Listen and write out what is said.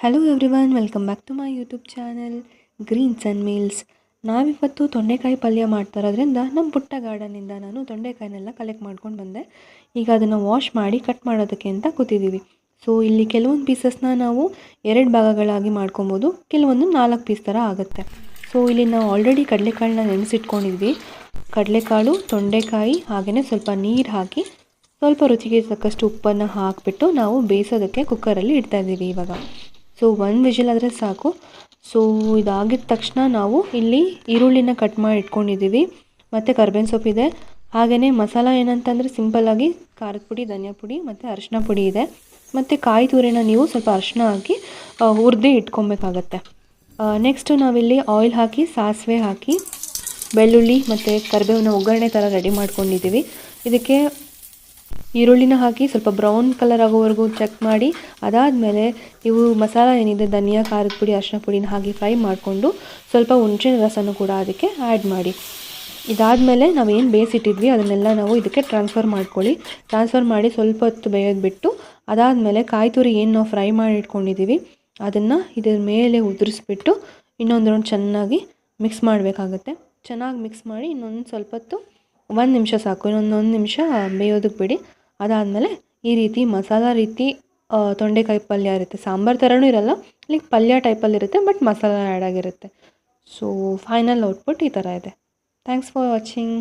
Hello everyone, welcome back to my YouTube channel greens and meals. ನಾವಿವತ್ತು ತೊಂಡೆಕಾಯಿ ಪಲ್ಯ ಮಾಡ್ತಾ ಇರೋದ್ರಿಂದ ನಮ್ಮ ಪುಟ್ಟ ಗಾರ್ಡನಿಂದ ನಾನು ತೊಂಡೆಕಾಯಿನೆಲ್ಲ ಕಲೆಕ್ಟ್ ಮಾಡ್ಕೊಂಡು ಬಂದೆ. ಈಗ ಅದನ್ನು ವಾಶ್ ಮಾಡಿ ಕಟ್ ಮಾಡೋದಕ್ಕೆ ಅಂತ ಕೂತಿದ್ದೀವಿ. ಸೊ ಇಲ್ಲಿ ಕೆಲವೊಂದು ಪೀಸಸ್ನ ನಾವು 2 ಭಾಗಗಳಾಗಿ ಮಾಡ್ಕೊಬೋದು, ಕೆಲವೊಂದು 4 ಪೀಸ್ ಥರ ಆಗುತ್ತೆ. ಸೊ ಇಲ್ಲಿ ನಾವು ಆಲ್ರೆಡಿ ಕಡಲೆಕಾಳನ್ನ ನೆನೆಸಿಟ್ಕೊಂಡಿದ್ವಿ. ಕಡಲೆಕಾಳು, ತೊಂಡೆಕಾಯಿ ಹಾಗೆಯೇ ಸ್ವಲ್ಪ ನೀರು ಹಾಕಿ ಸ್ವಲ್ಪ ರುಚಿಗೆ ತಕ್ಕಷ್ಟು ಉಪ್ಪನ್ನು ಹಾಕಿಬಿಟ್ಟು ನಾವು ಬೇಯಿಸೋದಕ್ಕೆ ಕುಕ್ಕರಲ್ಲಿ ಇಡ್ತಾಯಿದ್ದೀವಿ ಇವಾಗ. ಸೊ 1 ವಿಜಿಲ್ ಆದರೆ ಸಾಕು. ಸೊ ಇದಾಗಿದ ತಕ್ಷಣ ನಾವು ಇಲ್ಲಿ ಈರುಳ್ಳಿನ ಕಟ್ ಮಾಡಿ ಇಟ್ಕೊಂಡಿದ್ದೀವಿ, ಮತ್ತು ಕರ್ಬೇವಿನ ಸೊಪ್ಪಿದೆ. ಹಾಗೆಯೇ ಮಸಾಲ ಏನಂತಂದರೆ ಸಿಂಪಲ್ಲಾಗಿ ಖಾರದ ಪುಡಿ, ಧನಿಯಾ ಪುಡಿ ಮತ್ತು ಅರಿಶಿನ ಪುಡಿ ಇದೆ. ಮತ್ತು ಕಾಯಿ ತುರಿನ ನೀವು ಸ್ವಲ್ಪ ಅರಿಶಿನ ಹಾಕಿ ಹುರಿದು ಇಟ್ಕೊಬೇಕಾಗತ್ತೆ. ನೆಕ್ಸ್ಟು ನಾವಿಲ್ಲಿ ಆಯಿಲ್ ಹಾಕಿ, ಸಾಸಿವೆ ಹಾಕಿ, ಬೆಳ್ಳುಳ್ಳಿ ಮತ್ತು ಕರಿಬೇವಿನ ಒಗ್ಗರಣೆ ಥರ ರೆಡಿ ಮಾಡ್ಕೊಂಡಿದ್ದೀವಿ. ಇದಕ್ಕೆ ಈರುಳ್ಳಿನ ಹಾಕಿ ಸ್ವಲ್ಪ ಬ್ರೌನ್ ಕಲರ್ ಆಗೋವರೆಗೂ ಚೆಕ್ ಮಾಡಿ, ಅದಾದಮೇಲೆ ಇವು ಮಸಾಲ ಏನಿದೆ ಧನಿಯಾ, ಖಾರದ ಪುಡಿ, ಅರಿಶಿನ ಪುಡಿನ ಹಾಕಿ ಫ್ರೈ ಮಾಡಿಕೊಂಡು ಸ್ವಲ್ಪ ಹುಣಸೆ ರಸನೂ ಕೂಡ ಅದಕ್ಕೆ ಆ್ಯಡ್ ಮಾಡಿ. ಇದಾದಮೇಲೆ ನಾವೇನು ಬೇಯಿಸಿಟ್ಟಿದ್ವಿ ಅದನ್ನೆಲ್ಲ ನಾವು ಇದಕ್ಕೆ ಟ್ರಾನ್ಸ್ಫರ್ ಮಾಡಿ ಸ್ವಲ್ಪ ಹೊತ್ತು ಬೇಯೋದು ಬಿಟ್ಟು, ಅದಾದಮೇಲೆ ಕಾಯಿ ತುರಿ ಏನು ನಾವು ಫ್ರೈ ಮಾಡಿ ಇಟ್ಕೊಂಡಿದ್ದೀವಿ ಅದನ್ನು ಇದ್ರ ಮೇಲೆ ಉದುರಿಸ್ಬಿಟ್ಟು ಇನ್ನೊಂದು ರೌಂಡ್ ಚೆನ್ನಾಗಿ ಮಿಕ್ಸ್ ಮಾಡಬೇಕಾಗತ್ತೆ. ಚೆನ್ನಾಗಿ ಮಿಕ್ಸ್ ಮಾಡಿ ಇನ್ನೊಂದು ಸ್ವಲ್ಪ ಹೊತ್ತು 1 ನಿಮಿಷ ಸಾಕು, ಇನ್ನೊಂದು ನಿಮಿಷ ಬೇಯೋದಕ್ಕೆ ಬಿಡಿ. ಅದಾದಮೇಲೆ ಈ ರೀತಿ ಮಸಾಲ ರೀತಿ ತೊಂಡೆಕಾಯಿ ಪಲ್ಯ ಇರುತ್ತೆ. ಸಾಂಬಾರು ಥರನೂ ಇರಲ್ಲ, ಲೈಕ್ ಪಲ್ಯ ಟೈಪಲ್ಲಿರುತ್ತೆ, ಬಟ್ ಮಸಾಲ ಆ್ಯಡ್ ಆಗಿರುತ್ತೆ. ಸೊ ಫೈನಲ್ ಔಟ್ಪುಟ್ ಈ ಥರ ಇದೆ. Thanks for watching.